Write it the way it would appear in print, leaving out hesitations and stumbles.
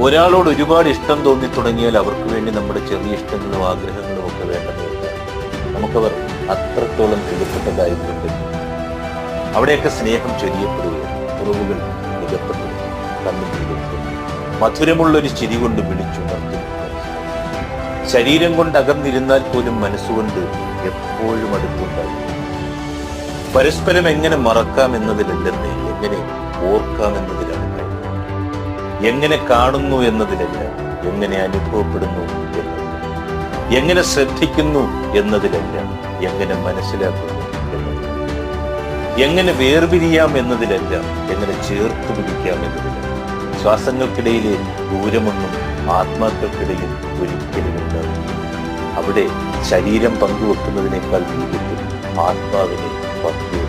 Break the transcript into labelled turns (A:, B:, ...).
A: ഒരാളോട് ഒരുപാട് ഇഷ്ടം തോന്നി തുടങ്ങിയാൽ അവർക്ക് വേണ്ടി നമ്മുടെ ചെറിയ ഇഷ്ടങ്ങളും ആഗ്രഹങ്ങളും ഒക്കെ വേണ്ടതില്ല. നമുക്കവർ അത്രത്തോളം പ്രിയപ്പെട്ടതായിട്ടുണ്ട്. അവിടെയൊക്കെ സ്നേഹം ചൊരിയപ്പെടുകയാണ്, കുറവുകൾ നികത്തപ്പെടും, കണ്ണുനീരൊക്കെ മധുരമുള്ളൊരു ചിരി കൊണ്ട് വിളിച്ചുണർത്തും. ശരീരം കൊണ്ട് അകന്നിരുന്നാൽ പോലും മനസ്സുകൊണ്ട് എപ്പോഴും അടുത്തുണ്ടാകും. പരസ്പരം എങ്ങനെ മറക്കാം എന്നതിലല്ലെന്നേ, എങ്ങനെ ഓർക്കാം എന്നതിലാണ് കാര്യം. എങ്ങനെ കാണുന്നു എന്നതിലല്ല, എങ്ങനെ അനുഭവപ്പെടുന്നു എന്നതിൽ. എങ്ങനെ ശ്രദ്ധിക്കുന്നു എന്നതിലല്ല, എങ്ങനെ മനസ്സിലാക്കുന്നു എന്നതിൽ. എങ്ങനെ വേർപിരിയാം എന്നതിലല്ല, എങ്ങനെ ചേർത്ത് പിടിക്കാം എന്നതിലല്ല. ശ്വാസങ്ങൾക്കിടയിലെ ദൂരമൊന്നും ആത്മാക്കൾക്കിടയിൽ ഒരിക്കലും ഉണ്ടാകും. അവിടെ ശരീരം പങ്കുവെക്കുന്നതിനേക്കാൾ വേഗത്തിൽ ആത്മാവിനെ പങ്കുവെക്കും.